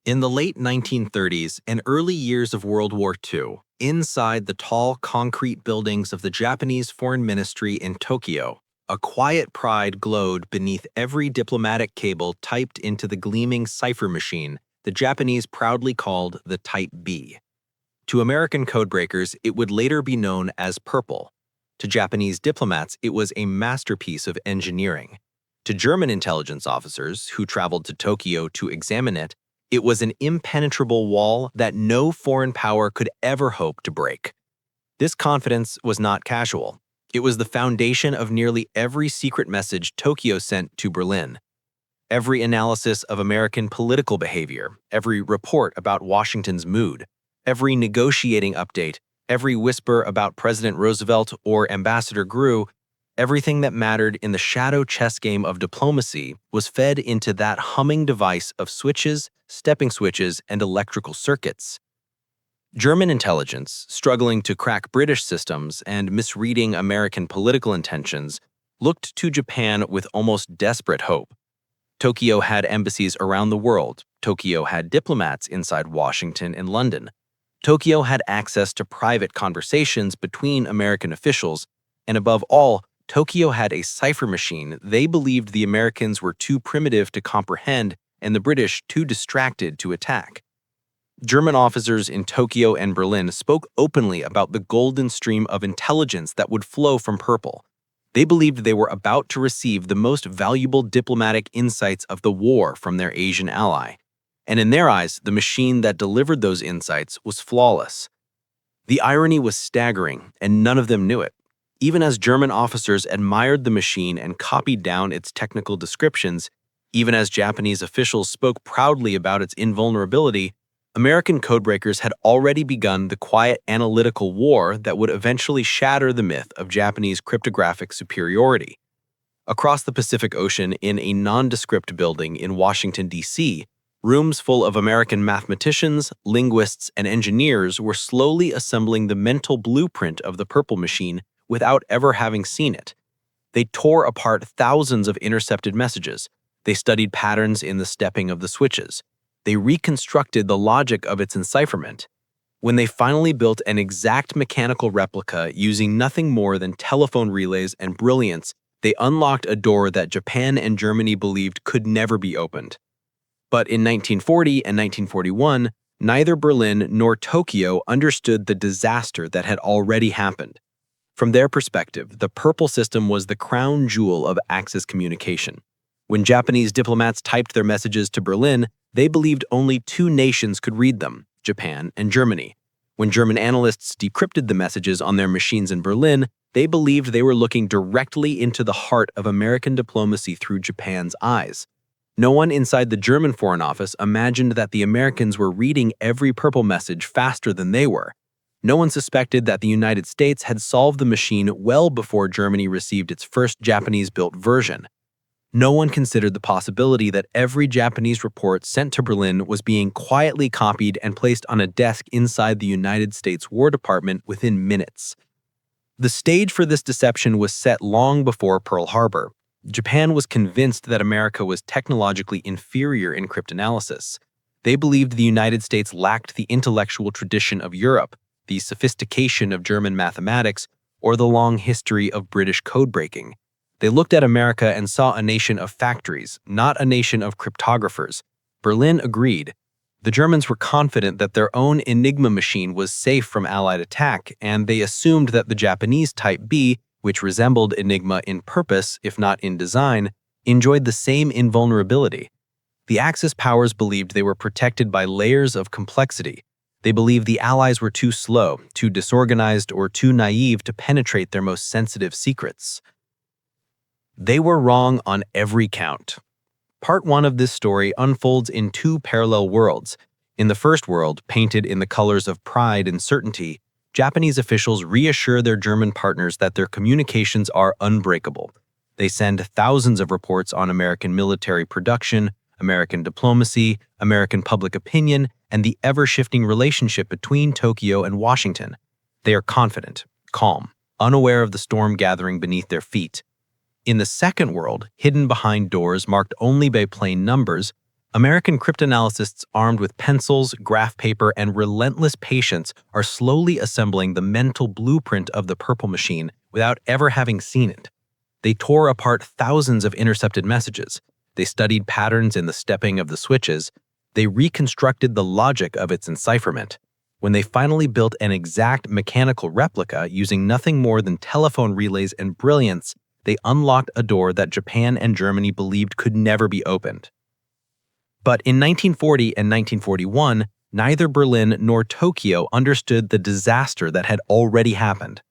In the late 1930s and early years of World War II, inside the tall concrete buildings of the Japanese Foreign Ministry in Tokyo, a quiet pride glowed beneath every diplomatic cable typed into the gleaming cipher machine the Japanese proudly called the Type B. To American codebreakers, it would later be known as Purple. To Japanese diplomats, it was a masterpiece of engineering. To German intelligence officers who traveled to Tokyo to examine it, it was an impenetrable wall that no foreign power could ever hope to break. This confidence was not casual. It was the foundation of nearly every secret message Tokyo sent to Berlin. Every analysis of American political behavior, every report about Washington's mood, every negotiating update, every whisper about President Roosevelt or Ambassador Grew, everything that mattered in the shadow chess game of diplomacy was fed into that humming device of switches, stepping switches, and electrical circuits. German intelligence, struggling to crack British systems and misreading American political intentions, looked to Japan with almost desperate hope. Tokyo had embassies around the world. Tokyo had diplomats inside Washington and London. Tokyo had access to private conversations between American officials, and above all, Tokyo had a cipher machine they believed the Americans were too primitive to comprehend and the British too distracted to attack. German officers in Tokyo and Berlin spoke openly about the golden stream of intelligence that would flow from Purple. They believed they were about to receive the most valuable diplomatic insights of the war from their Asian ally. And in their eyes, the machine that delivered those insights was flawless. The irony was staggering, and none of them knew it. Even as German officers admired the machine and copied down its technical descriptions, even as Japanese officials spoke proudly about its invulnerability, American codebreakers had already begun the quiet analytical war that would eventually shatter the myth of Japanese cryptographic superiority. Across the Pacific Ocean in a nondescript building in Washington, D.C., rooms full of American mathematicians, linguists, and engineers were slowly assembling the mental blueprint of the Purple machine without ever having seen it. They tore apart thousands of intercepted messages. They studied patterns in the stepping of the switches. They reconstructed the logic of its encipherment. When they finally built an exact mechanical replica using nothing more than telephone relays and brilliance, they unlocked a door that Japan and Germany believed could never be opened. But in 1940 and 1941, neither Berlin nor Tokyo understood the disaster that had already happened. From their perspective, the Purple system was the crown jewel of Axis communication. When Japanese diplomats typed their messages to Berlin, they believed only two nations could read them, Japan and Germany. When German analysts decrypted the messages on their machines in Berlin, they believed they were looking directly into the heart of American diplomacy through Japan's eyes. No one inside the German Foreign Office imagined that the Americans were reading every Purple message faster than they were. No one suspected that the United States had solved the machine well before Germany received its first Japanese-built version. No one considered the possibility that every Japanese report sent to Berlin was being quietly copied and placed on a desk inside the United States War Department within minutes. The stage for this deception was set long before Pearl Harbor. Japan was convinced that America was technologically inferior in cryptanalysis. They believed the United States lacked the intellectual tradition of Europe, the sophistication of German mathematics, or the long history of British codebreaking. They looked at America and saw a nation of factories, not a nation of cryptographers. Berlin agreed. The Germans were confident that their own Enigma machine was safe from Allied attack, and they assumed that the Japanese Type B, which resembled Enigma in purpose, if not in design, enjoyed the same invulnerability. The Axis powers believed they were protected by layers of complexity. They believed the Allies were too slow, too disorganized, or too naive to penetrate their most sensitive secrets. They were wrong on every count. Part 1 of this story unfolds in two parallel worlds. In the first world, painted in the colors of pride and certainty, Japanese officials reassure their German partners that their communications are unbreakable. They send thousands of reports on American military production, American diplomacy, American public opinion, and the ever-shifting relationship between Tokyo and Washington. They are confident, calm, unaware of the storm gathering beneath their feet. In the second world, hidden behind doors marked only by plain numbers, American cryptanalysts armed with pencils, graph paper, and relentless patience are slowly assembling the mental blueprint of the purple machine without ever having seen it. They tore apart thousands of intercepted messages. They studied patterns in the stepping of the switches. They reconstructed the logic of its encipherment. When they finally built an exact mechanical replica using nothing more than telephone relays and brilliance, they unlocked a door that Japan and Germany believed could never be opened. But in 1940 and 1941, neither Berlin nor Tokyo understood the disaster that had already happened.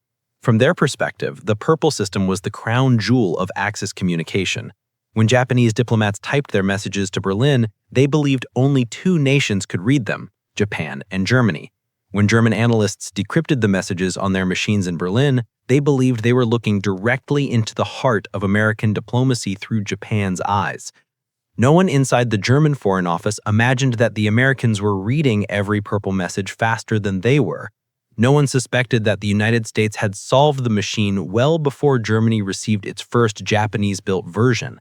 From their perspective, the purple system was the crown jewel of Axis communication. When Japanese diplomats typed their messages to Berlin, they believed only two nations could read them, Japan and Germany. When German analysts decrypted the messages on their machines in Berlin, they believed they were looking directly into the heart of American diplomacy through Japan's eyes. No one inside the German Foreign Office imagined that the Americans were reading every purple message faster than they were. No one suspected that the United States had solved the machine well before Germany received its first Japanese-built version.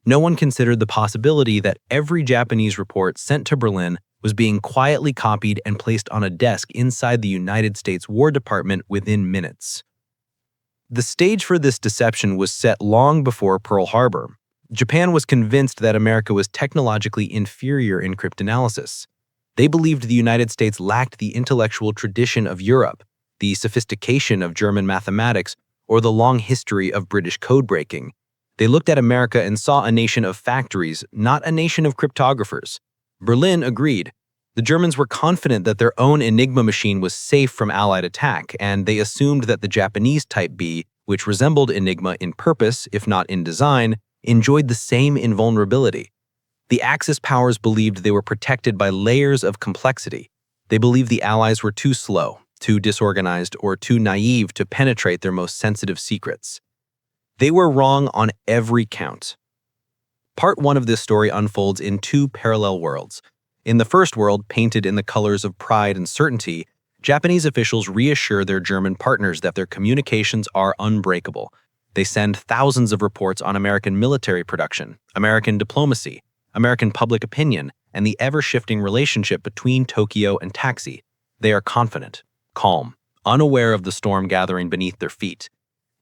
No one considered the possibility that every Japanese report sent to Berlin was being quietly copied and placed on a desk inside the United States War Department within minutes. The stage for this deception was set long before Pearl Harbor. Japan was convinced that America was technologically inferior in cryptanalysis. They believed the United States lacked the intellectual tradition of Europe, the sophistication of German mathematics, or the long history of British codebreaking. They looked at America and saw a nation of factories, not a nation of cryptographers. Berlin agreed. The Germans were confident that their own Enigma machine was safe from Allied attack, and they assumed that the Japanese Type B, which resembled Enigma in purpose, if not in design, enjoyed the same invulnerability. The Axis powers believed they were protected by layers of complexity. They believed the Allies were too slow, too disorganized, or too naive to penetrate their most sensitive secrets. They were wrong on every count. Part 1 of this story unfolds in two parallel worlds. In the first world, painted in the colors of pride and certainty, Japanese officials reassure their German partners that their communications are unbreakable. They send thousands of reports on American military production, American diplomacy, American public opinion, and the ever-shifting relationship between Tokyo and Taxi. They are confident, calm, unaware of the storm gathering beneath their feet.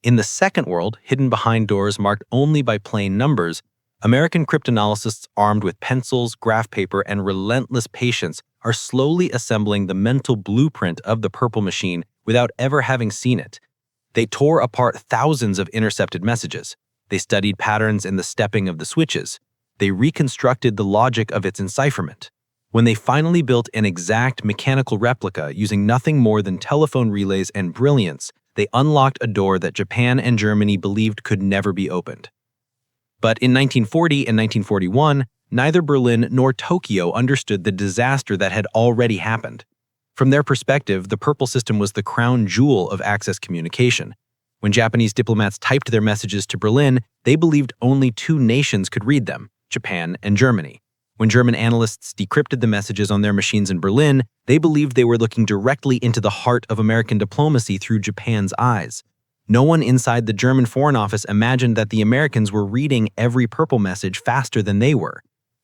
In the second world, hidden behind doors marked only by plain numbers, American cryptanalysts armed with pencils, graph paper, and relentless patience are slowly assembling the mental blueprint of the purple machine without ever having seen it. They tore apart thousands of intercepted messages. They studied patterns in the stepping of the switches. They reconstructed the logic of its encipherment. When they finally built an exact mechanical replica using nothing more than telephone relays and brilliance, they unlocked a door that Japan and Germany believed could never be opened. But in 1940 and 1941, neither Berlin nor Tokyo understood the disaster that had already happened. From their perspective, the purple system was the crown jewel of Axis communication. When Japanese diplomats typed their messages to Berlin, they believed only two nations could read them, Japan and Germany. When German analysts decrypted the messages on their machines in Berlin, they believed they were looking directly into the heart of American diplomacy through Japan's eyes. No one inside the German Foreign Office imagined that the Americans were reading every purple message faster than they were.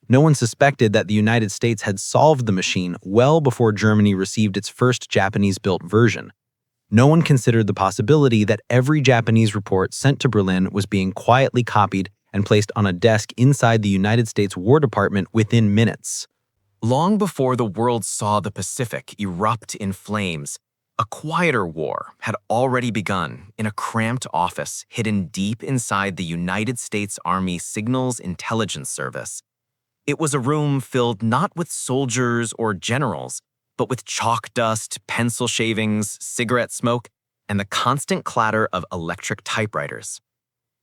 No one suspected that the United States had solved the machine well before Germany received its first Japanese-built version. No one considered the possibility that every Japanese report sent to Berlin was being quietly copied and placed on a desk inside the United States War Department within minutes. Long before the world saw the Pacific erupt in flames, a quieter war had already begun in a cramped office hidden deep inside the United States Army Signals Intelligence Service. It was a room filled not with soldiers or generals, but with chalk dust, pencil shavings, cigarette smoke, and the constant clatter of electric typewriters.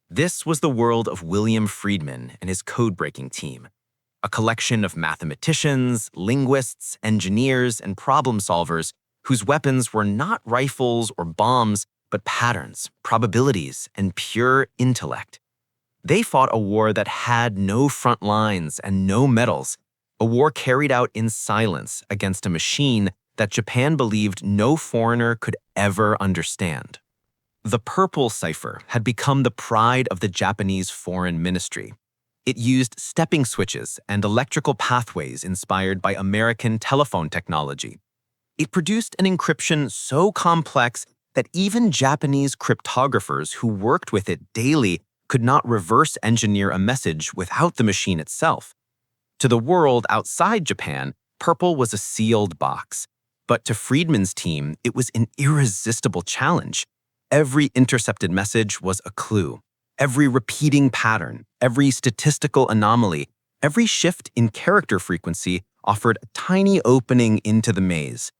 This was the world of William Friedman and his codebreaking team, a collection of mathematicians, linguists, engineers, and problem solvers whose weapons were not rifles or bombs, but patterns, probabilities, and pure intellect. They fought a war that had no front lines and no medals, a war carried out in silence against a machine that Japan believed no foreigner could ever understand. The purple cipher had become the pride of the Japanese foreign ministry. It used stepping switches and electrical pathways inspired by American telephone technology. It produced an encryption so complex that even Japanese cryptographers who worked with it daily could not reverse engineer a message without the machine itself. To the world outside Japan, Purple was a sealed box. But to Friedman's team, it was an irresistible challenge. Every intercepted message was a clue. Every repeating pattern, every statistical anomaly, every shift in character frequency offered a tiny opening into the maze.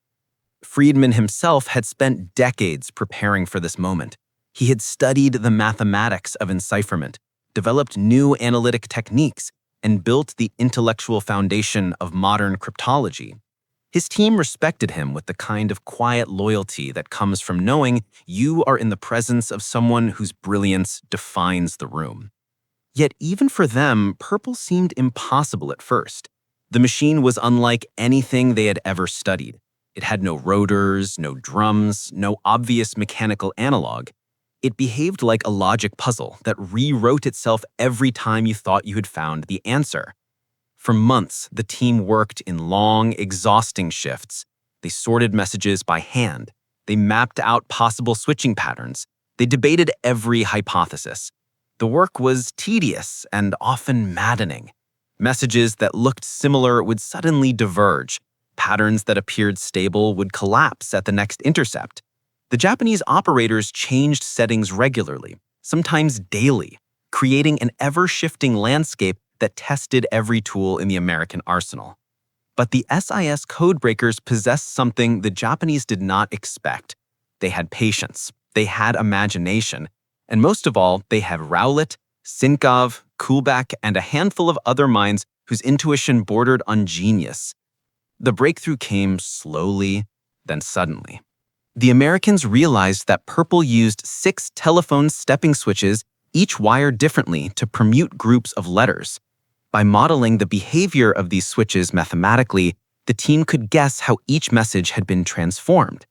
Friedman himself had spent decades preparing for this moment. He had studied the mathematics of encipherment, developed new analytic techniques, and built the intellectual foundation of modern cryptology. His team respected him with the kind of quiet loyalty that comes from knowing you are in the presence of someone whose brilliance defines the room. Yet even for them, Purple seemed impossible at first. The machine was unlike anything they had ever studied. It had no rotors, no drums, no obvious mechanical analog. It behaved like a logic puzzle that rewrote itself every time you thought you had found the answer. For months, the team worked in long, exhausting shifts. They sorted messages by hand. They mapped out possible switching patterns. They debated every hypothesis. The work was tedious and often maddening. Messages that looked similar would suddenly diverge. Patterns that appeared stable would collapse at the next intercept. The Japanese operators changed settings regularly, sometimes daily, creating an ever-shifting landscape that tested every tool in the American arsenal. But the SIS codebreakers possessed something the Japanese did not expect. They had patience, they had imagination, and most of all, they had Rowlett, Sinkov, Kullback, and a handful of other minds whose intuition bordered on genius. The breakthrough came slowly, then suddenly. The Americans realized that Purple used 6 telephone stepping switches, each wired differently, to permute groups of letters. By modeling the behavior of these switches mathematically, the team could guess how each message had been transformed.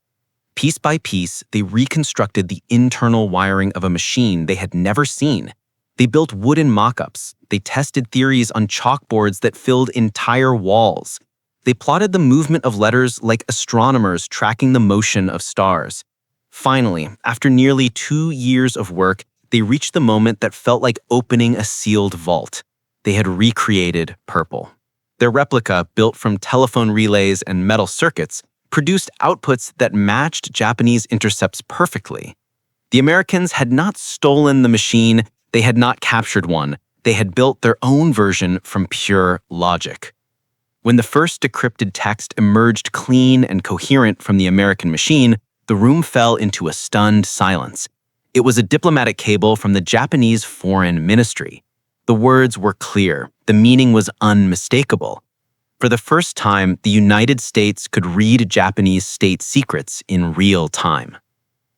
Piece by piece, they reconstructed the internal wiring of a machine they had never seen. They built wooden mock-ups. They tested theories on chalkboards that filled entire walls. They plotted the movement of letters like astronomers tracking the motion of stars. Finally, after nearly 2 years of work, they reached the moment that felt like opening a sealed vault. They had recreated Purple. Their replica, built from telephone relays and metal circuits, produced outputs that matched Japanese intercepts perfectly. The Americans had not stolen the machine, they had not captured one, they had built their own version from pure logic. When the first decrypted text emerged clean and coherent from the American machine, the room fell into a stunned silence. It was a diplomatic cable from the Japanese Foreign Ministry. The words were clear. The meaning was unmistakable. For the first time, the United States could read Japanese state secrets in real time.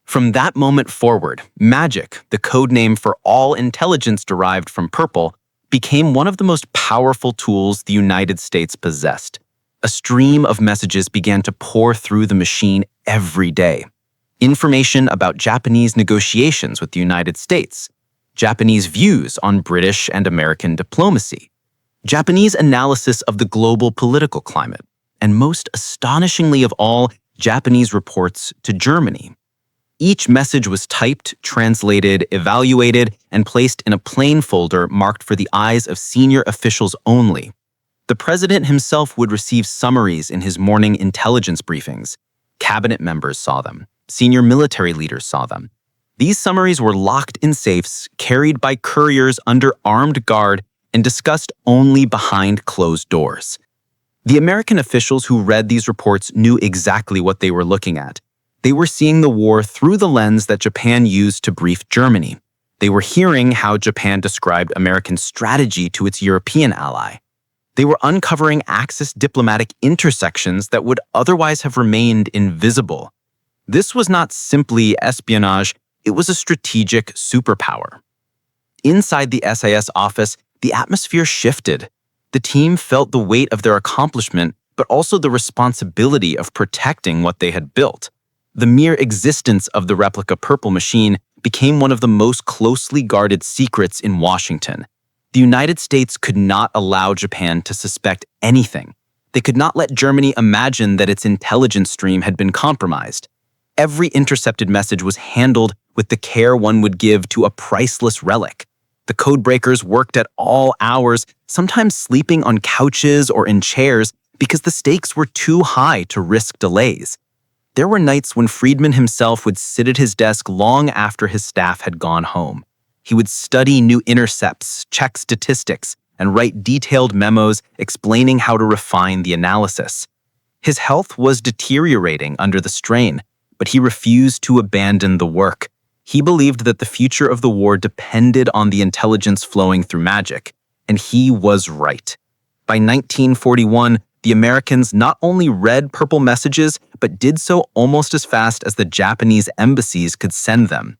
From that moment forward, magic, the code name for all intelligence derived from Purple, became one of the most powerful tools the United States possessed. A stream of messages began to pour through the machine every day. Information about Japanese negotiations with the United States, Japanese views on British and American diplomacy, Japanese analysis of the global political climate, and most astonishingly of all, Japanese reports to Germany. Each message was typed, translated, evaluated, and placed in a plain folder marked for the eyes of senior officials only. The president himself would receive summaries in his morning intelligence briefings. Cabinet members saw them. Senior military leaders saw them. These summaries were locked in safes, carried by couriers under armed guard, and discussed only behind closed doors. The American officials who read these reports knew exactly what they were looking at. They were seeing the war through the lens that Japan used to brief Germany. They were hearing how Japan described American strategy to its European ally. They were uncovering Axis diplomatic intersections that would otherwise have remained invisible. This was not simply espionage, it was a strategic superpower. Inside the SIS office, the atmosphere shifted. The team felt the weight of their accomplishment, but also the responsibility of protecting what they had built. The mere existence of the replica Purple machine became one of the most closely guarded secrets in Washington. The United States could not allow Japan to suspect anything. They could not let Germany imagine that its intelligence stream had been compromised. Every intercepted message was handled with the care one would give to a priceless relic. The codebreakers worked at all hours, sometimes sleeping on couches or in chairs because the stakes were too high to risk delays. There were nights when Friedman himself would sit at his desk long after his staff had gone home. He would study new intercepts, check statistics, and write detailed memos explaining how to refine the analysis. His health was deteriorating under the strain, but he refused to abandon the work. He believed that the future of the war depended on the intelligence flowing through magic, and he was right. By 1941, the Americans not only read purple messages, but did so almost as fast as the Japanese embassies could send them.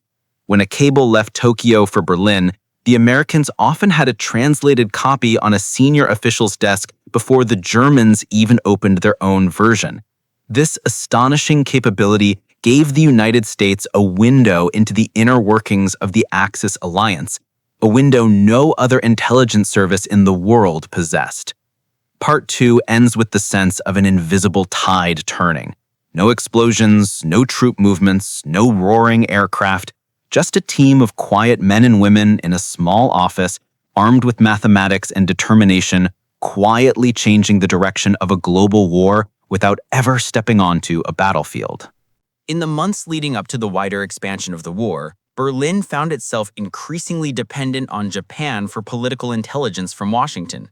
When a cable left Tokyo for Berlin, the Americans often had a translated copy on a senior official's desk before the Germans even opened their own version. This astonishing capability gave the United States a window into the inner workings of the Axis alliance, a window no other intelligence service in the world possessed. Part 2 ends with the sense of an invisible tide turning. No explosions, no troop movements, no roaring aircraft, just a team of quiet men and women in a small office, armed with mathematics and determination, quietly changing the direction of a global war without ever stepping onto a battlefield. In the months leading up to the wider expansion of the war, Berlin found itself increasingly dependent on Japan for political intelligence from Washington.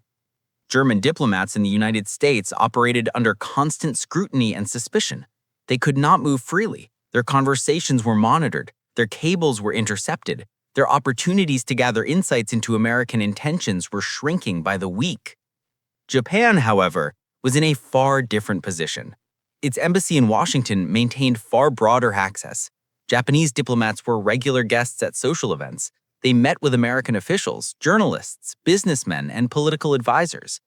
German diplomats in the United States operated under constant scrutiny and suspicion. They could not move freely. Their conversations were monitored. Their cables were intercepted. Their opportunities to gather insights into American intentions were shrinking by the week. Japan, however, was in a far different position. Its embassy in Washington maintained far broader access. Japanese diplomats were regular guests at social events. They met with American officials, journalists, businessmen, and political advisors.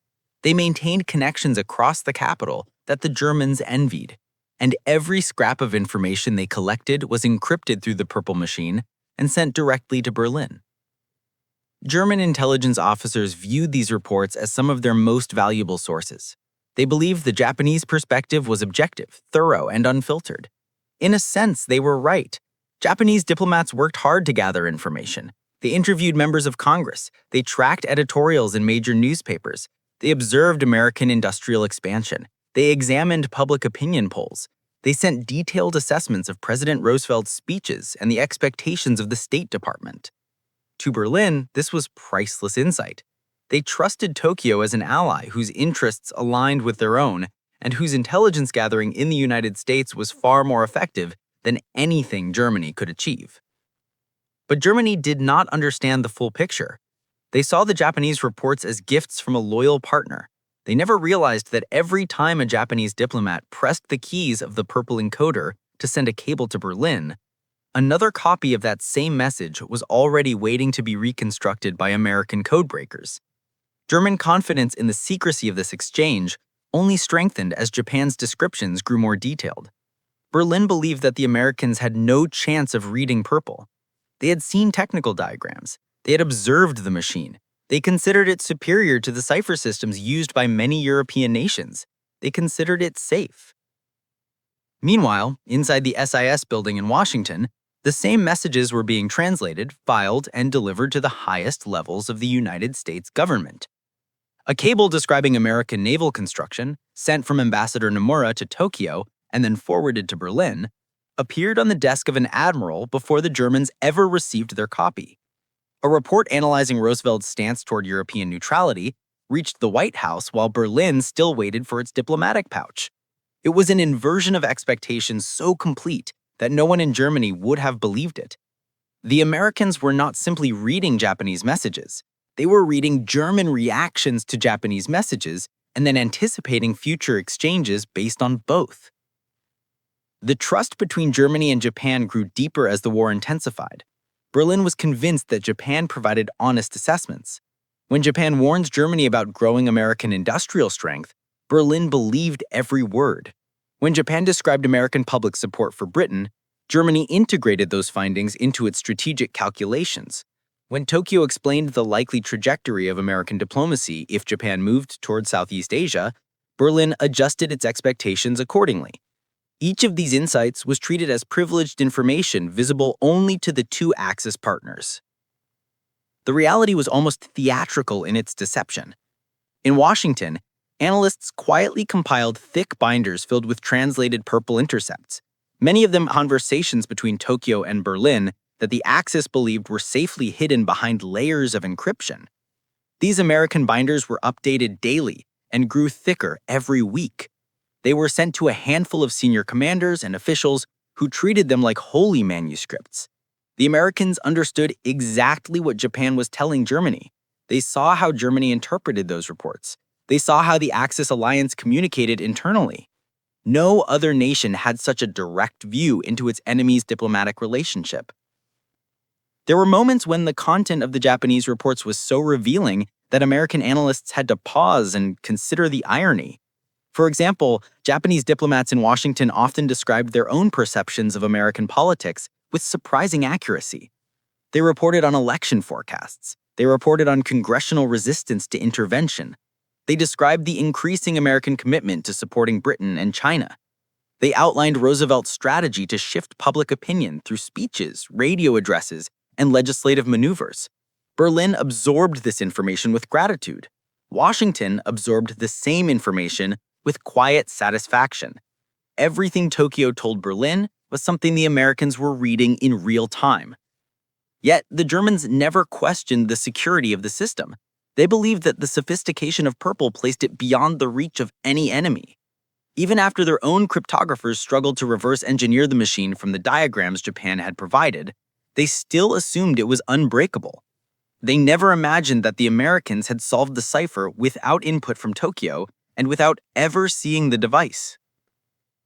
They maintained connections across the capital that the Germans envied. And every scrap of information they collected was encrypted through the Purple Machine and sent directly to Berlin. German intelligence officers viewed these reports as some of their most valuable sources. They believed the Japanese perspective was objective, thorough, and unfiltered. In a sense, they were right. Japanese diplomats worked hard to gather information. They interviewed members of Congress. They tracked editorials in major newspapers. They observed American industrial expansion. They examined public opinion polls. They sent detailed assessments of President Roosevelt's speeches and the expectations of the State Department. To Berlin, this was priceless insight. They trusted Tokyo as an ally whose interests aligned with their own and whose intelligence gathering in the United States was far more effective than anything Germany could achieve. But Germany did not understand the full picture. They saw the Japanese reports as gifts from a loyal partner. They never realized that every time a Japanese diplomat pressed the keys of the purple encoder to send a cable to Berlin, another copy of that same message was already waiting to be reconstructed by American codebreakers. German confidence in the secrecy of this exchange only strengthened as Japan's descriptions grew more detailed. Berlin believed that the Americans had no chance of reading purple. They had seen technical diagrams. They had observed the machine. They considered it superior to the cipher systems used by many European nations. They considered it safe. Meanwhile, inside the SIS building in Washington, the same messages were being translated, filed, and delivered to the highest levels of the United States government. A cable describing American naval construction, sent from Ambassador Nomura to Tokyo and then forwarded to Berlin, appeared on the desk of an admiral before the Germans ever received their copy. A report analyzing Roosevelt's stance toward European neutrality reached the White House while Berlin still waited for its diplomatic pouch. It was an inversion of expectations so complete that no one in Germany would have believed it. The Americans were not simply reading Japanese messages. They were reading German reactions to Japanese messages and then anticipating future exchanges based on both. The trust between Germany and Japan grew deeper as the war intensified. Berlin was convinced that Japan provided honest assessments. When Japan warned Germany about growing American industrial strength, Berlin believed every word. When Japan described American public support for Britain, Germany integrated those findings into its strategic calculations. When Tokyo explained the likely trajectory of American diplomacy if Japan moved toward Southeast Asia, Berlin adjusted its expectations accordingly. Each of these insights was treated as privileged information visible only to the two Axis partners. The reality was almost theatrical in its deception. In Washington, analysts quietly compiled thick binders filled with translated purple intercepts, many of them conversations between Tokyo and Berlin that the Axis believed were safely hidden behind layers of encryption. These American binders were updated daily and grew thicker every week. They were sent to a handful of senior commanders and officials who treated them like holy manuscripts. The Americans understood exactly what Japan was telling Germany. They saw how Germany interpreted those reports. They saw how the Axis alliance communicated internally. No other nation had such a direct view into its enemy's diplomatic relationship. There were moments when the content of the Japanese reports was so revealing that American analysts had to pause and consider the irony. For example, Japanese diplomats in Washington often described their own perceptions of American politics with surprising accuracy. They reported on election forecasts. They reported on congressional resistance to intervention. They described the increasing American commitment to supporting Britain and China. They outlined Roosevelt's strategy to shift public opinion through speeches, radio addresses, and legislative maneuvers. Berlin absorbed this information with gratitude. Washington absorbed the same information with quiet satisfaction. Everything Tokyo told Berlin was something the Americans were reading in real time. Yet, the Germans never questioned the security of the system. They believed that the sophistication of purple placed it beyond the reach of any enemy. Even after their own cryptographers struggled to reverse engineer the machine from the diagrams Japan had provided, they still assumed it was unbreakable. They never imagined that the Americans had solved the cipher without input from Tokyo and without ever seeing the device.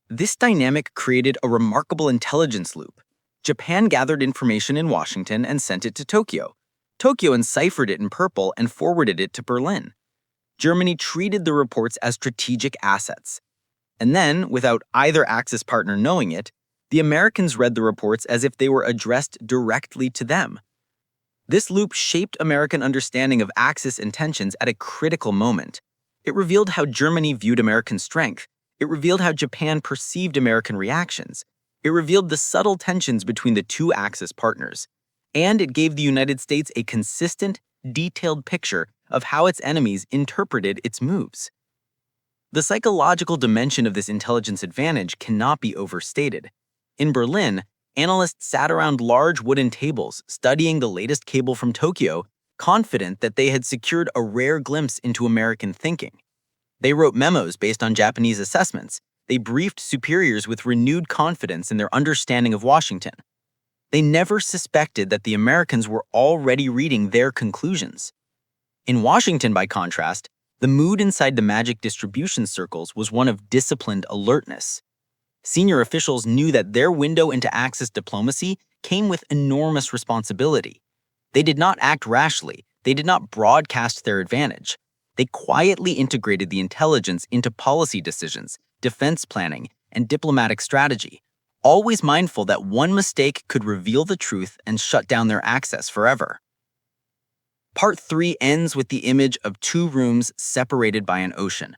This dynamic created a remarkable intelligence loop. Japan gathered information in Washington and sent it to Tokyo. Tokyo enciphered it in purple and forwarded it to Berlin. Germany treated the reports as strategic assets. And then, without either Axis partner knowing it, the Americans read the reports as if they were addressed directly to them. This loop shaped American understanding of Axis intentions at a critical moment. It revealed how Germany viewed American strength. It revealed how Japan perceived American reactions. It revealed the subtle tensions between the two Axis partners. And it gave the United States a consistent, detailed picture of how its enemies interpreted its moves. The psychological dimension of this intelligence advantage cannot be overstated. In Berlin, analysts sat around large wooden tables studying the latest cable from Tokyo, confident that they had secured a rare glimpse into American thinking. They wrote memos based on Japanese assessments. They briefed superiors with renewed confidence in their understanding of Washington. They never suspected that the Americans were already reading their conclusions. In Washington, by contrast, the mood inside the magic distribution circles was one of disciplined alertness. Senior officials knew that their window into Axis diplomacy came with enormous responsibility. They did not act rashly. They did not broadcast their advantage. They quietly integrated the intelligence into policy decisions, defense planning, and diplomatic strategy, always mindful that one mistake could reveal the truth and shut down their access forever. Part 3 ends with the image of two rooms separated by an ocean.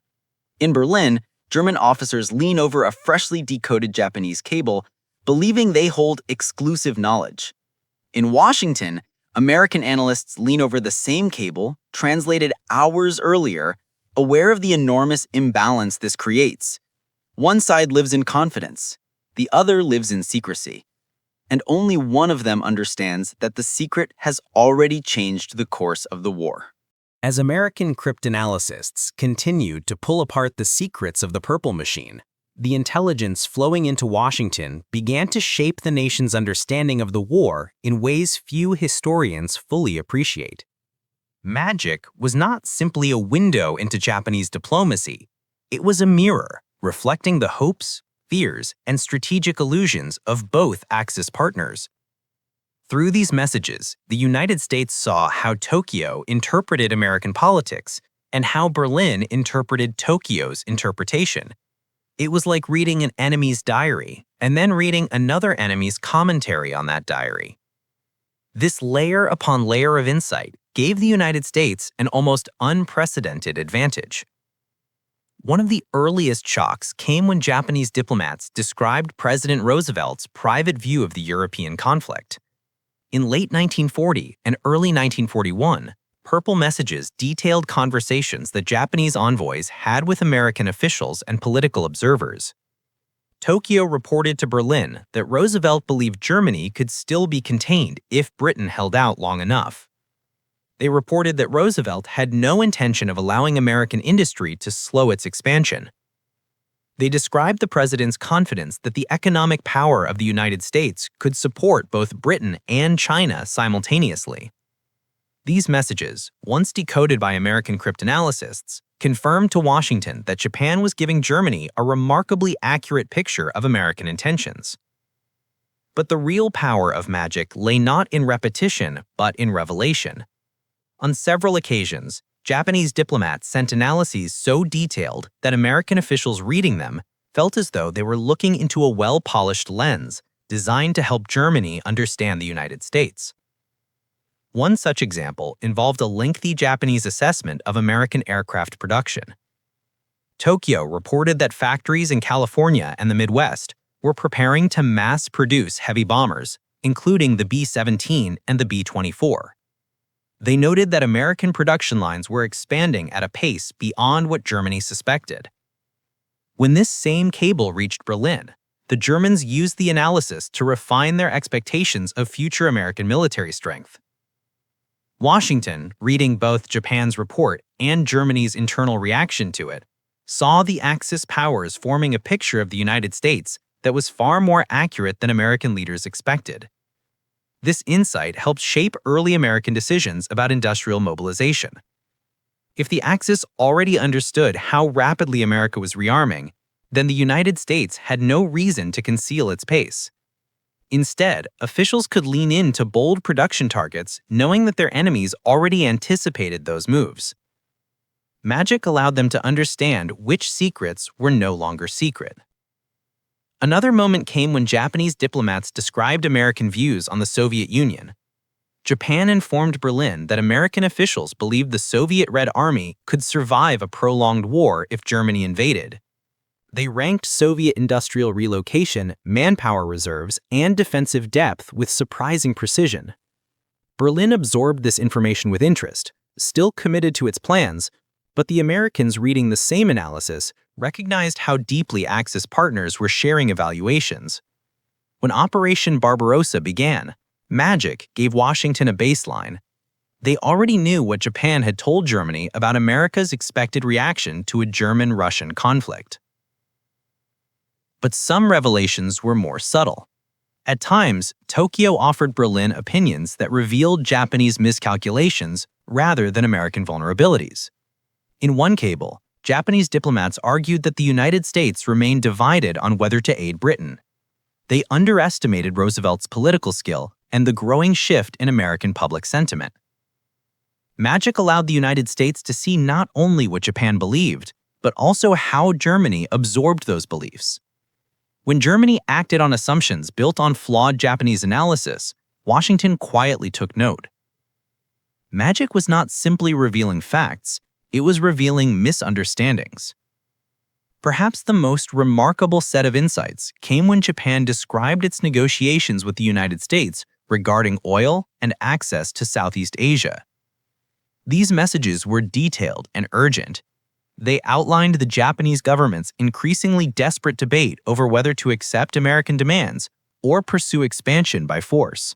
In Berlin, German officers lean over a freshly decoded Japanese cable, believing they hold exclusive knowledge. In Washington, American analysts lean over the same cable, translated hours earlier, aware of the enormous imbalance this creates. One side lives in confidence, the other lives in secrecy. And only one of them understands that the secret has already changed the course of the war. As American cryptanalysts continued to pull apart the secrets of the Purple Machine, the intelligence flowing into Washington began to shape the nation's understanding of the war in ways few historians fully appreciate. Magic was not simply a window into Japanese diplomacy. It was a mirror reflecting the hopes, fears, and strategic illusions of both Axis partners. Through these messages, the United States saw how Tokyo interpreted American politics and how Berlin interpreted Tokyo's interpretation. It was like reading an enemy's diary and then reading another enemy's commentary on that diary. This layer upon layer of insight gave the United States an almost unprecedented advantage. One of the earliest shocks came when Japanese diplomats described President Roosevelt's private view of the European conflict. In late 1940 and early 1941, purple messages detailed conversations that Japanese envoys had with American officials and political observers. Tokyo reported to Berlin that Roosevelt believed Germany could still be contained if Britain held out long enough. They reported that Roosevelt had no intention of allowing American industry to slow its expansion. They described the president's confidence that the economic power of the United States could support both Britain and China simultaneously. These messages, once decoded by American cryptanalysts, confirmed to Washington that Japan was giving Germany a remarkably accurate picture of American intentions. But the real power of magic lay not in repetition, but in revelation. On several occasions, Japanese diplomats sent analyses so detailed that American officials reading them felt as though they were looking into a well-polished lens designed to help Germany understand the United States. One such example involved a lengthy Japanese assessment of American aircraft production. Tokyo reported that factories in California and the Midwest were preparing to mass-produce heavy bombers, including the B-17 and the B-24. They noted that American production lines were expanding at a pace beyond what Germany suspected. When this same cable reached Berlin, the Germans used the analysis to refine their expectations of future American military strength. Washington, reading both Japan's report and Germany's internal reaction to it, saw the Axis powers forming a picture of the United States that was far more accurate than American leaders expected. This insight helped shape early American decisions about industrial mobilization. If the Axis already understood how rapidly America was rearming, then the United States had no reason to conceal its pace. Instead, officials could lean into bold production targets, knowing that their enemies already anticipated those moves. Magic allowed them to understand which secrets were no longer secret. Another moment came when Japanese diplomats described American views on the Soviet Union. Japan informed Berlin that American officials believed the Soviet Red Army could survive a prolonged war if Germany invaded. They ranked Soviet industrial relocation, manpower reserves, and defensive depth with surprising precision. Berlin absorbed this information with interest, still committed to its plans, but the Americans reading the same analysis recognized how deeply Axis partners were sharing evaluations. When Operation Barbarossa began, magic gave Washington a baseline. They already knew what Japan had told Germany about America's expected reaction to a German-Russian conflict. But some revelations were more subtle. At times, Tokyo offered Berlin opinions that revealed Japanese miscalculations rather than American vulnerabilities. In one cable, Japanese diplomats argued that the United States remained divided on whether to aid Britain. They underestimated Roosevelt's political skill and the growing shift in American public sentiment. Magic allowed the United States to see not only what Japan believed, but also how Germany absorbed those beliefs. When Germany acted on assumptions built on flawed Japanese analysis, Washington quietly took note. Magic was not simply revealing facts, it was revealing misunderstandings. Perhaps the most remarkable set of insights came when Japan described its negotiations with the United States regarding oil and access to Southeast Asia. These messages were detailed and urgent. They outlined the Japanese government's increasingly desperate debate over whether to accept American demands or pursue expansion by force.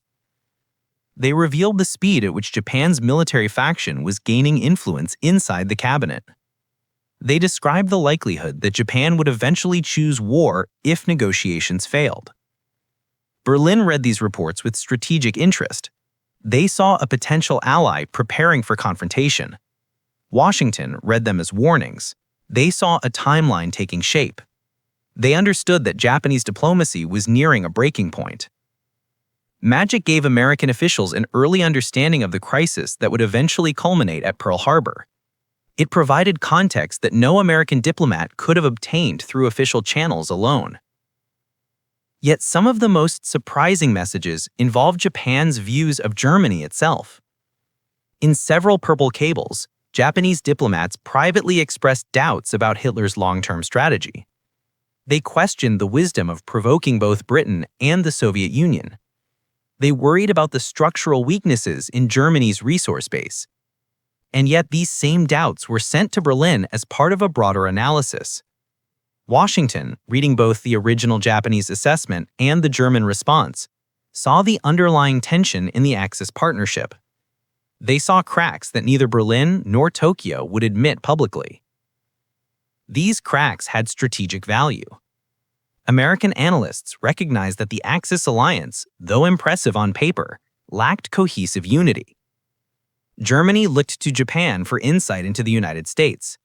They revealed the speed at which Japan's military faction was gaining influence inside the cabinet. They described the likelihood that Japan would eventually choose war if negotiations failed. Berlin read these reports with strategic interest. They saw a potential ally preparing for confrontation. Washington read them as warnings. They saw a timeline taking shape. They understood that Japanese diplomacy was nearing a breaking point. Magic gave American officials an early understanding of the crisis that would eventually culminate at Pearl Harbor. It provided context that no American diplomat could have obtained through official channels alone. Yet some of the most surprising messages involve Japan's views of Germany itself. In several purple cables, Japanese diplomats privately expressed doubts about Hitler's long-term strategy. They questioned the wisdom of provoking both Britain and the Soviet Union. They worried about the structural weaknesses in Germany's resource base. And yet these same doubts were sent to Berlin as part of a broader analysis. Washington, reading both the original Japanese assessment and the German response, saw the underlying tension in the Axis partnership. They saw cracks that neither Berlin nor Tokyo would admit publicly. These cracks had strategic value. American analysts recognized that the Axis alliance, though impressive on paper, lacked cohesive unity. Germany looked to Japan for insight into the United States.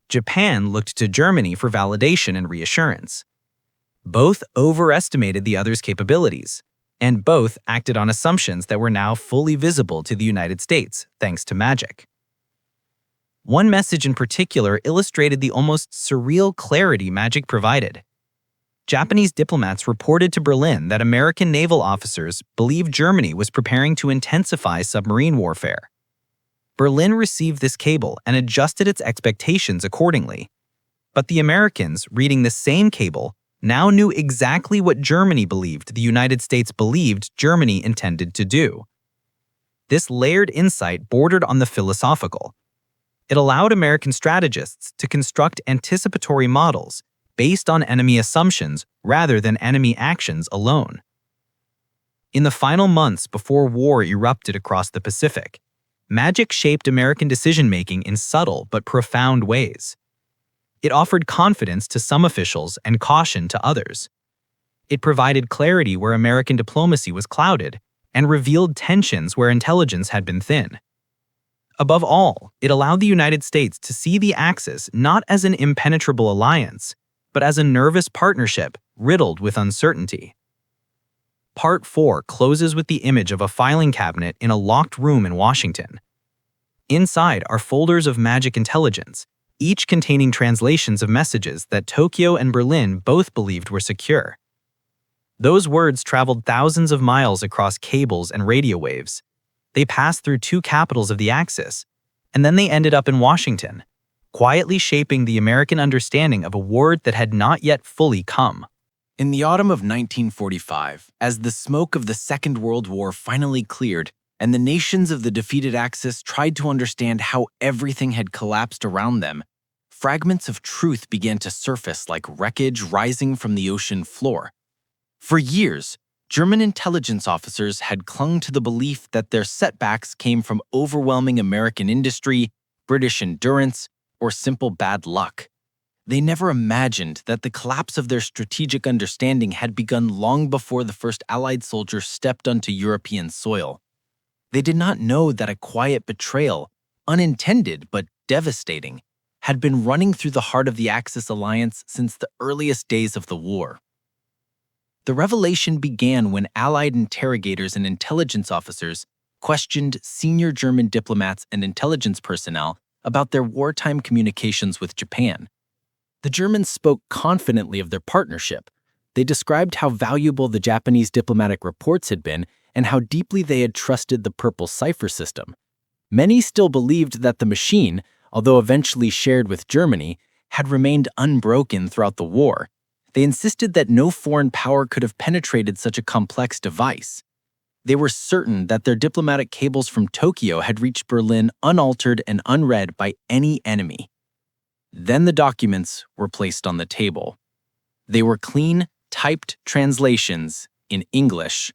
Japan looked to Germany for validation and reassurance. Both overestimated the other's capabilities, and both acted on assumptions that were now fully visible to the United States thanks to magic. One message in particular illustrated the almost surreal clarity magic provided. Japanese diplomats reported to Berlin that American naval officers believed Germany was preparing to intensify submarine warfare. Berlin received this cable and adjusted its expectations accordingly. But the Americans, reading the same cable, now knew exactly what Germany believed the United States believed Germany intended to do. This layered insight bordered on the philosophical. It allowed American strategists to construct anticipatory models based on enemy assumptions rather than enemy actions alone. In the final months before war erupted across the Pacific, magic shaped American decision-making in subtle but profound ways. It offered confidence to some officials and caution to others. It provided clarity where American diplomacy was clouded and revealed tensions where intelligence had been thin. Above all, it allowed the United States to see the Axis not as an impenetrable alliance, but as a nervous partnership riddled with uncertainty. Part 4 closes with the image of a filing cabinet in a locked room in Washington. Inside are folders of magic intelligence, each containing translations of messages that Tokyo and Berlin both believed were secure. Those words traveled thousands of miles across cables and radio waves. They passed through two capitals of the Axis, and then they ended up in Washington, quietly shaping the American understanding of a war that had not yet fully come. In the autumn of 1945, as the smoke of the Second World War finally cleared and the nations of the defeated Axis tried to understand how everything had collapsed around them, fragments of truth began to surface like wreckage rising from the ocean floor. For years, German intelligence officers had clung to the belief that their setbacks came from overwhelming American industry, British endurance, or simple bad luck. They never imagined that the collapse of their strategic understanding had begun long before the first Allied soldiers stepped onto European soil. They did not know that a quiet betrayal, unintended but devastating, had been running through the heart of the Axis alliance since the earliest days of the war. The revelation began when Allied interrogators and intelligence officers questioned senior German diplomats and intelligence personnel about their wartime communications with Japan. The Germans spoke confidently of their partnership. They described how valuable the Japanese diplomatic reports had been and how deeply they had trusted the Purple Cipher system. Many still believed that the machine, although eventually shared with Germany, had remained unbroken throughout the war. They insisted that no foreign power could have penetrated such a complex device. They were certain that their diplomatic cables from Tokyo had reached Berlin unaltered and unread by any enemy. Then the documents were placed on the table. They were clean, typed translations in English.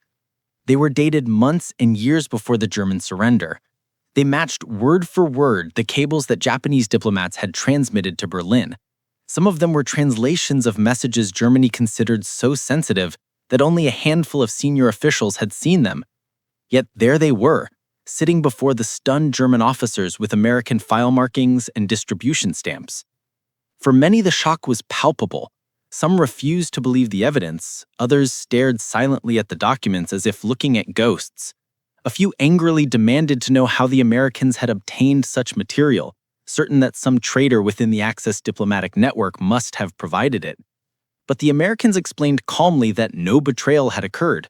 They were dated months and years before the German surrender. They matched word for word the cables that Japanese diplomats had transmitted to Berlin. Some of them were translations of messages Germany considered so sensitive that only a handful of senior officials had seen them. Yet there they were, sitting before the stunned German officers with American file markings and distribution stamps. For many, the shock was palpable. Some refused to believe the evidence, others stared silently at the documents as if looking at ghosts. A few angrily demanded to know how the Americans had obtained such material, certain that some traitor within the Axis diplomatic network must have provided it. but the Americans explained calmly that no betrayal had occurred.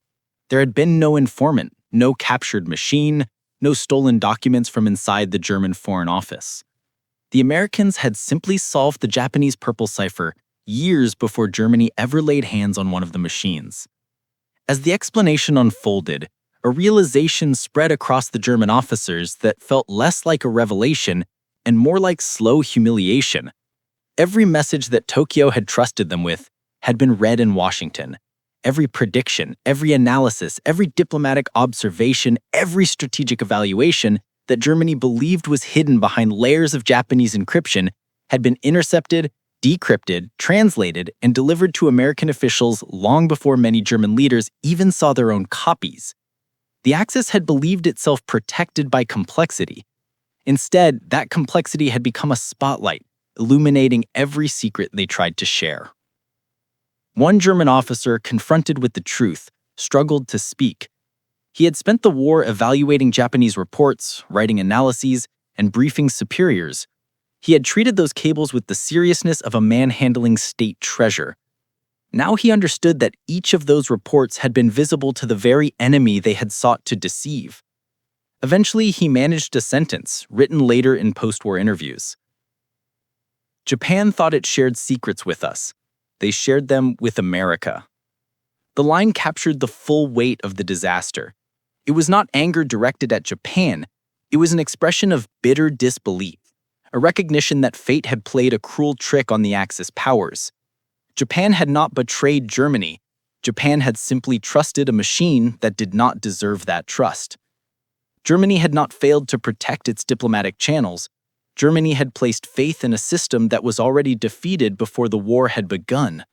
There had been no informant, no captured machine, no stolen documents from inside the German Foreign Office. The Americans had simply solved the Japanese purple cipher years before Germany ever laid hands on one of the machines. As the explanation unfolded, a realization spread across the German officers that felt less like a revelation and more like slow humiliation. Every message that Tokyo had trusted them with had been read in Washington. Every prediction, every analysis, every diplomatic observation, every strategic evaluation that Germany believed was hidden behind layers of Japanese encryption had been intercepted, decrypted, translated, and delivered to American officials long before many German leaders even saw their own copies. The Axis had believed itself protected by complexity. Instead, that complexity had become a spotlight, illuminating every secret they tried to share. One German officer, confronted with the truth, struggled to speak. He had spent the war evaluating Japanese reports, writing analyses, and briefing superiors. He had treated those cables with the seriousness of a man handling state treasure. Now he understood that each of those reports had been visible to the very enemy they had sought to deceive. Eventually, he managed a sentence, written later in post-war interviews. Japan thought it shared secrets with us. They shared them with America. The line captured the full weight of the disaster. It was not anger directed at Japan. It was an expression of bitter disbelief, a recognition that fate had played a cruel trick on the Axis powers. Japan had not betrayed Germany. Japan had simply trusted a machine that did not deserve that trust. Germany had not failed to protect its diplomatic channels. Germany had placed faith in a system that was already defeated before the war had begun.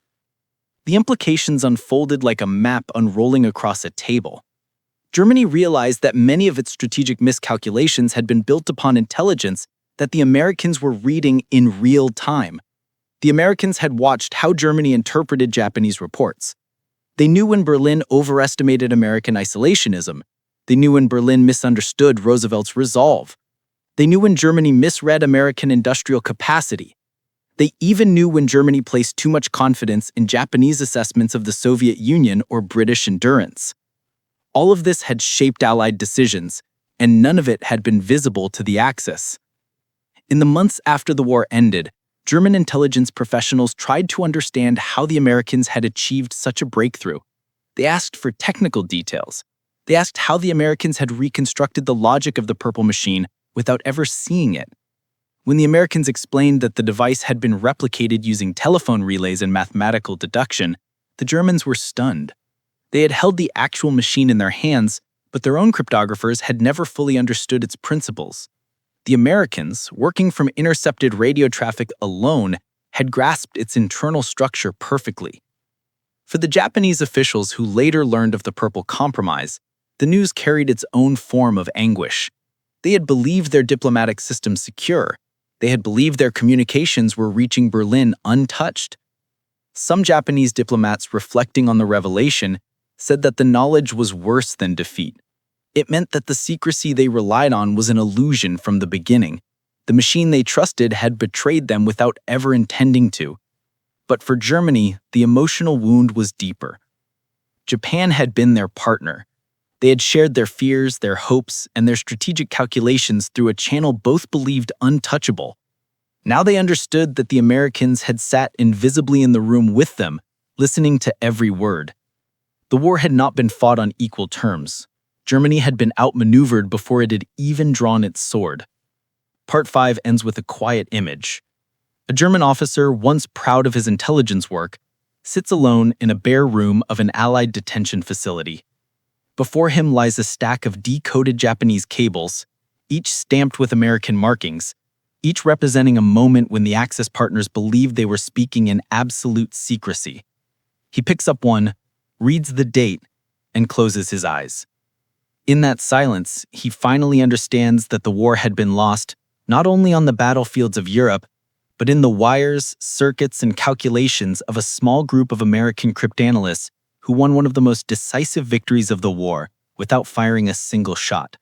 The implications unfolded like a map unrolling across a table. Germany realized that many of its strategic miscalculations had been built upon intelligence that the Americans were reading in real time. The Americans had watched how Germany interpreted Japanese reports. They knew when Berlin overestimated American isolationism. They knew when Berlin misunderstood Roosevelt's resolve. They knew when Germany misread American industrial capacity. They even knew when Germany placed too much confidence in Japanese assessments of the Soviet Union or British endurance. All of this had shaped Allied decisions, and none of it had been visible to the Axis. In the months after the war ended, German intelligence professionals tried to understand how the Americans had achieved such a breakthrough. They asked for technical details. They asked how the Americans had reconstructed the logic of the purple machine without ever seeing it. When the Americans explained that the device had been replicated using telephone relays and mathematical deduction, the Germans were stunned. They had held the actual machine in their hands, but their own cryptographers had never fully understood its principles. The Americans, working from intercepted radio traffic alone, had grasped its internal structure perfectly. For the Japanese officials who later learned of the Purple Compromise, the news carried its own form of anguish. They had believed their diplomatic system secure. They had believed their communications were reaching Berlin untouched. Some Japanese diplomats reflecting on the revelation said that the knowledge was worse than defeat. It meant that the secrecy they relied on was an illusion from the beginning. The machine they trusted had betrayed them without ever intending to. But for Germany, the emotional wound was deeper. Japan had been their partner. They had shared their fears, their hopes, and their strategic calculations through a channel both believed untouchable. Now they understood that the Americans had sat invisibly in the room with them, listening to every word. The war had not been fought on equal terms. Germany had been outmaneuvered before it had even drawn its sword. Part 5 ends with a quiet image. A German officer, once proud of his intelligence work, sits alone in a bare room of an Allied detention facility. Before him lies a stack of decoded Japanese cables, each stamped with American markings, each representing a moment when the Axis partners believed they were speaking in absolute secrecy. He picks up one, reads the date, and closes his eyes. In that silence, he finally understands that the war had been lost not only on the battlefields of Europe, but in the wires, circuits, and calculations of a small group of American cryptanalysts who won one of the most decisive victories of the war without firing a single shot.